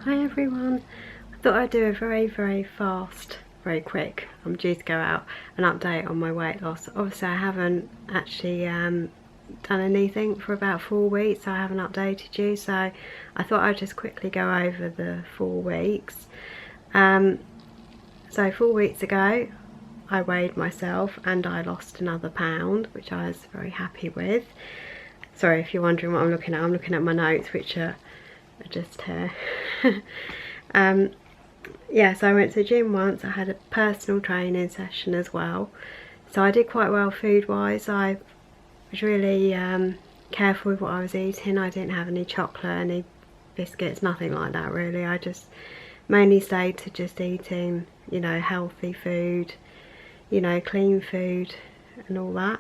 Hi everyone. I thought I'd do a very fast, very quick, I'm due to go out, an update on my weight loss. Obviously I haven't actually done anything for about 4 weeks, so I haven't updated you, so I thought I'd just quickly go over the 4 weeks. So 4 weeks ago I weighed myself and I lost another pound, which I was very happy with. Sorry if you're wondering what I'm looking at my notes, which are just here. Yeah, so I went to the gym once. I had a personal training session as well, so I did quite well food wise. I was really careful with what I was eating. I didn't have any chocolate, any biscuits, nothing like that really. I just mainly stayed to just eating, you know, healthy food, you know, clean food and all that.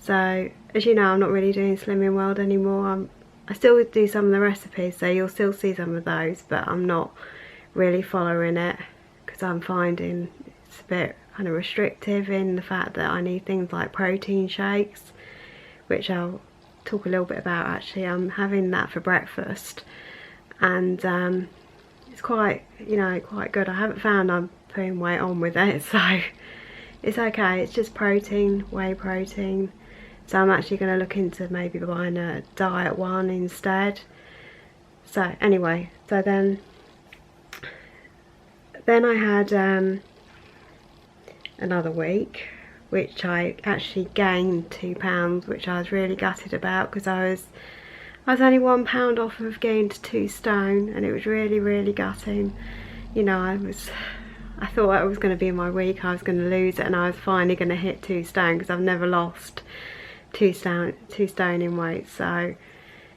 So as you know, I'm not really doing Slimming World anymore. I still do some of the recipes, so you'll still see some of those, but I'm not really following it because I'm finding it's a bit kind of restrictive in the fact that I need things like protein shakes, which I'll talk a little bit about. Actually, I'm having that for breakfast, and it's quite, you know, quite good. I haven't found I'm putting weight on with it, so it's okay. It's just protein, whey protein. So I'm actually going to look into maybe buying a diet one instead. So anyway, so then I had another week, which I actually gained 2 pounds, which I was really gutted about, because I was only 1 pound off of getting to 2 stone, and it was really gutting. You know, I thought it was going to be my week, I was going to lose it, and I was finally going to hit 2 stone, because I've never lost 2 stone in weight. So,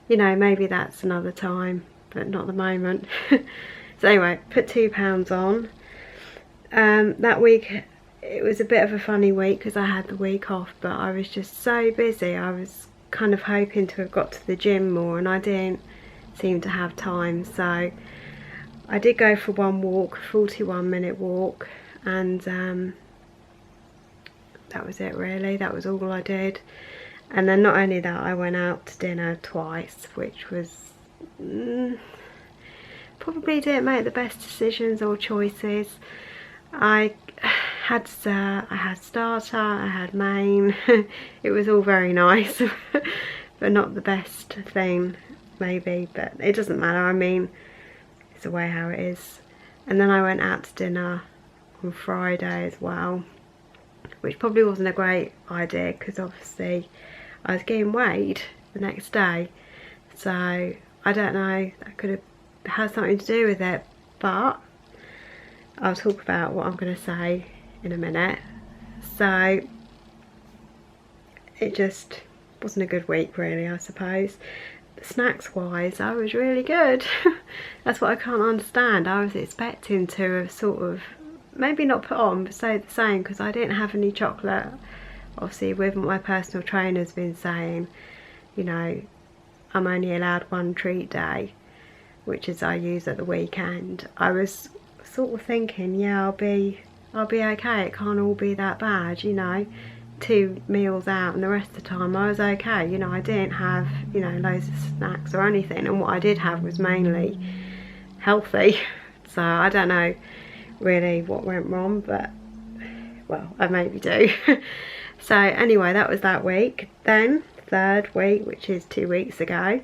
you know, maybe that's another time, but not at the moment. So anyway, put 2 pounds on. That week it was a bit of a funny week because I had the week off, but I was just so busy. I was kind of hoping to have got to the gym more, and I didn't seem to have time. So I did go for one walk, 41-minute walk, and that was it really. That was all I did. And then not only that, I went out to dinner twice, which was probably didn't make the best decisions or choices. I had starter, I had main. It was all very nice, but not the best thing maybe, but it doesn't matter. I mean, it's the way how it is. And then I went out to dinner on Friday as well, which probably wasn't a great idea because obviously I was getting weighed the next day, so I don't know, that could have had something to do with it, but I'll talk about what I'm going to say in a minute. So it just wasn't a good week really, I suppose. Snacks wise, I was really good. That's what I can't understand. I was expecting to have sort of maybe not put on, but stay the same, because I didn't have any chocolate. Obviously, with what my personal trainer's been saying, you know, I'm only allowed 1 treat day, which is I use at the weekend. I was sort of thinking, yeah, I'll be okay. It can't all be that bad, you know. 2 meals out, and the rest of the time I was okay. You know, I didn't have, you know, loads of snacks or anything, and what I did have was mainly healthy. So I don't know really what went wrong, but well, I maybe do. So anyway, that was that week. Then 3rd week, which is 2 weeks ago,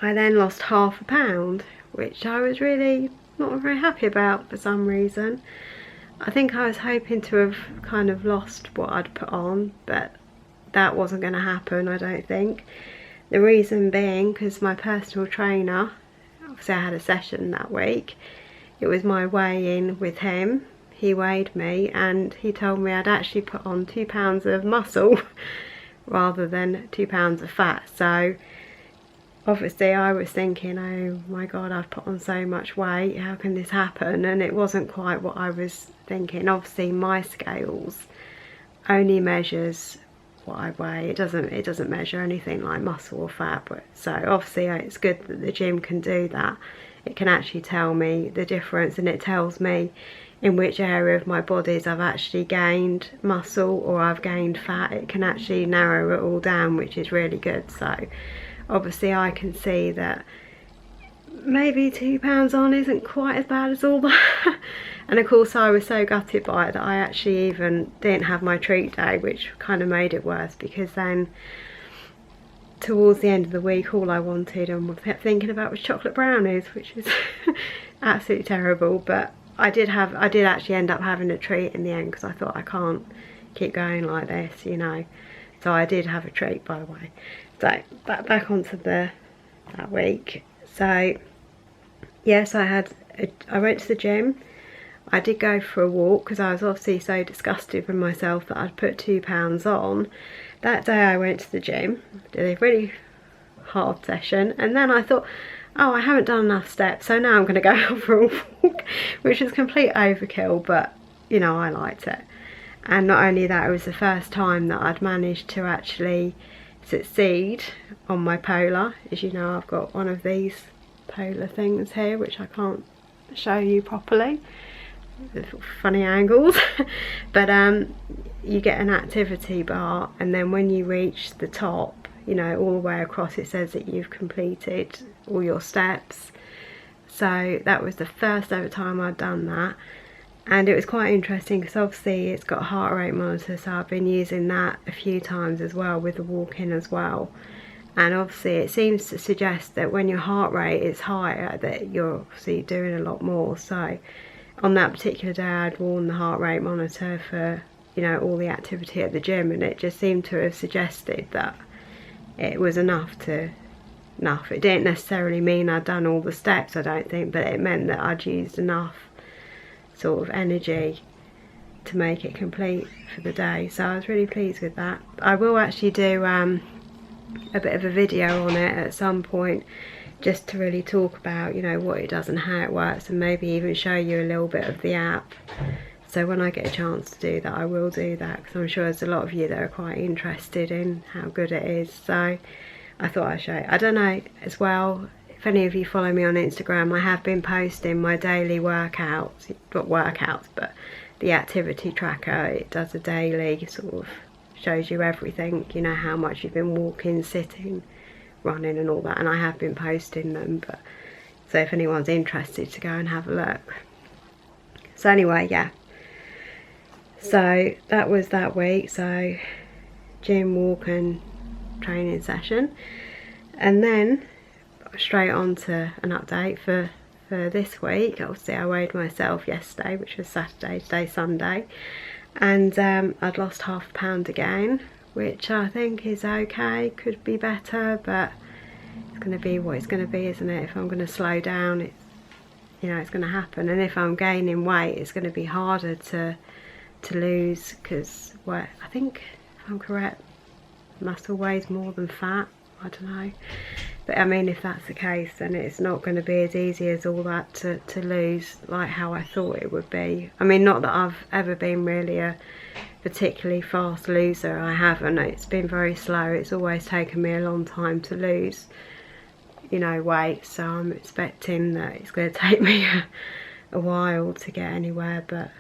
I then lost ½ a pound, which I was really not very happy about for some reason. I think I was hoping to have kind of lost what I'd put on, but that wasn't going to happen, I don't think. The reason being because my personal trainer, obviously I had a session that week, it was my weigh-in with him. He weighed me and he told me I'd actually put on 2 pounds of muscle rather than 2 pounds of fat. So obviously I was thinking, oh my god, I've put on so much weight, how can this happen? And it wasn't quite what I was thinking. Obviously my scales only measures what I weigh. It doesn't measure anything like muscle or fat, but so obviously it's good that the gym can do that. It can actually tell me the difference, and it tells me in which area of my bodies I've actually gained muscle or I've gained fat. It can actually narrow it all down, which is really good. So obviously I can see that maybe £2 on isn't quite as bad as all that. And of course I was so gutted by it that I actually even didn't have my treat day, which kind of made it worse, because then towards the end of the week all I wanted and kept thinking about was chocolate brownies, which is absolutely terrible. But I did actually end up having a treat in the end, because I thought I can't keep going like this, you know. So I did have a treat, by the way. So back onto that week. So yes, I went to the gym. I did go for a walk because I was obviously so disgusted with myself that I'd put £2 on. That day I went to the gym, did a really hard session, and then I thought, oh, I haven't done enough steps, so now I'm going to go out for a walk, which is complete overkill, but you know, I liked it. And not only that, it was the first time that I'd managed to actually succeed on my polar. As you know, I've got one of these polar things here which I can't show you properly, funny angles. But you get an activity bar, and then when you reach the top, you know, all the way across, it says that you've completed all your steps. So that was the first ever time I'd done that, and it was quite interesting because obviously it's got a heart rate monitor, so I've been using that a few times as well with the walking as well. And obviously it seems to suggest that when your heart rate is higher that you're obviously doing a lot more. So on that particular day I'd worn the heart rate monitor for, you know, all the activity at the gym, and it just seemed to have suggested that it was enough. It didn't necessarily mean I'd done all the steps, I don't think, but it meant that I'd used enough sort of energy to make it complete for the day. So I was really pleased with that. I will actually do a bit of a video on it at some point, just to really talk about, you know, what it does and how it works, and maybe even show you a little bit of the app. So when I get a chance to do that, I will do that, because I'm sure there's a lot of you that are quite interested in how good it is. So I thought I'd show you. I don't know as well if any of you follow me on Instagram, I have been posting my daily workouts, not workouts, but the activity tracker. It does a daily sort of, shows you everything, you know, how much you've been walking, sitting, running and all that, and I have been posting them. But so if anyone's interested to go and have a look. So anyway, yeah, so that was that week. So gym, walk and training session, and then straight on to an update for this week. Obviously I weighed myself yesterday, which was Saturday, today's Sunday, and I'd lost ½ pound again, which I think is okay. Could be better, but it's going to be what it's going to be, isn't it? If I'm going to slow down, it's, you know, it's going to happen. And if I'm gaining weight, it's going to be harder to lose, because I think, if I'm correct, muscle weighs more than fat. I don't know, but I mean, if that's the case, then it's not going to be as easy as all that to lose, like how I thought it would be. I mean, not that I've ever been really a particularly fast loser, I haven't. It's been very slow. It's always taken me a long time to lose, you know, weight, so I'm expecting that it's going to take me a while to get anywhere. But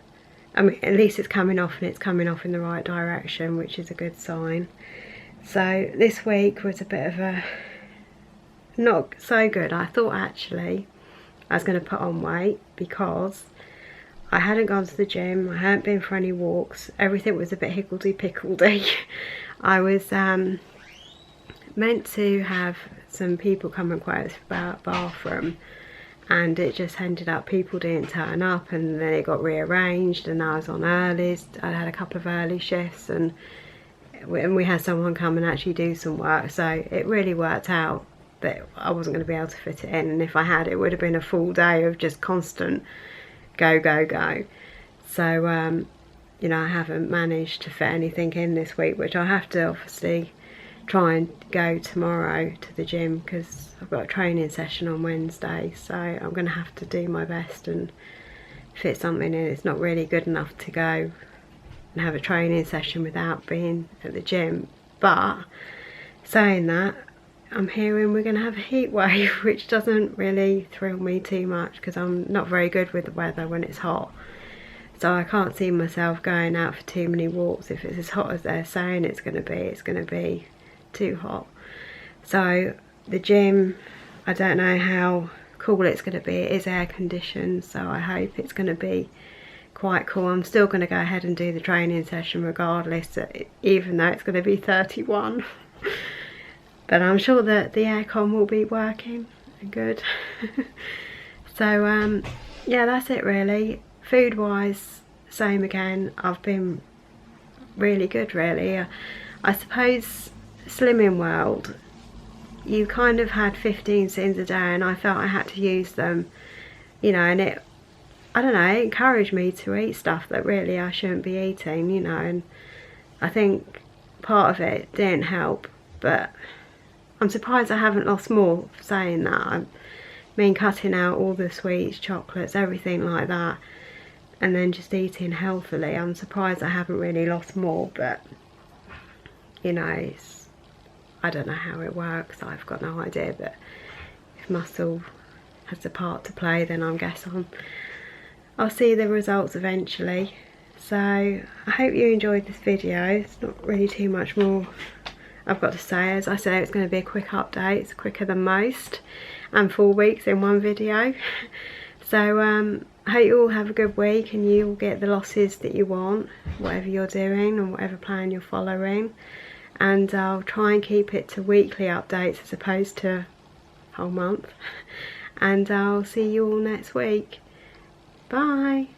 I mean, at least it's coming off, and it's coming off in the right direction, which is a good sign. So this week was a bit of a not so good. I thought actually I was going to put on weight, because I hadn't gone to the gym, I hadn't been for any walks, everything was a bit higgledy-pickledy. I was meant to have some people come and quote us about bathroom, and it just ended up people didn't turn up, and then it got rearranged, and I was on earlies. I had a couple of early shifts, and we had someone come and actually do some work, so it really worked out that I wasn't going to be able to fit it in, and if I had, it would have been a full day of just constant go go go. So you know, I haven't managed to fit anything in this week, which I have to obviously try and go tomorrow to the gym, because I've got a training session on Wednesday, so I'm going to have to do my best and fit something in. It's not really good enough to go and have a training session without being at the gym. But saying that, I'm hearing we're going to have a heat wave, which doesn't really thrill me too much, because I'm not very good with the weather when it's hot. So I can't see myself going out for too many walks. If it's as hot as they're saying it's going to be too hot. So the gym, I don't know how cool it's going to be. It is air conditioned, so I hope it's going to be quite cool. I'm still going to go ahead and do the training session regardless, even though it's going to be 31. But I'm sure that the aircon will be working good. So yeah, that's it really. Food wise, same again. I've been really good really. I suppose Slimming World, you kind of had 15 sins a day, and I felt I had to use them, you know, and it, I don't know, it encouraged me to eat stuff that really I shouldn't be eating, you know, and I think part of it didn't help, but I'm surprised I haven't lost more for saying that. I mean, cutting out all the sweets, chocolates, everything like that, and then just eating healthily, I'm surprised I haven't really lost more, but, you know, I don't know how it works, I've got no idea, but if muscle has a part to play, then I guess I'll see the results eventually. So I hope you enjoyed this video. It's not really too much more I've got to say. As I said, it's going to be a quick update. It's quicker than most, and 4 weeks in one video. So I hope you all have a good week and you will get the losses that you want, whatever you're doing and whatever plan you're following. And I'll try and keep it to weekly updates as opposed to whole month. And I'll see you all next week. Bye.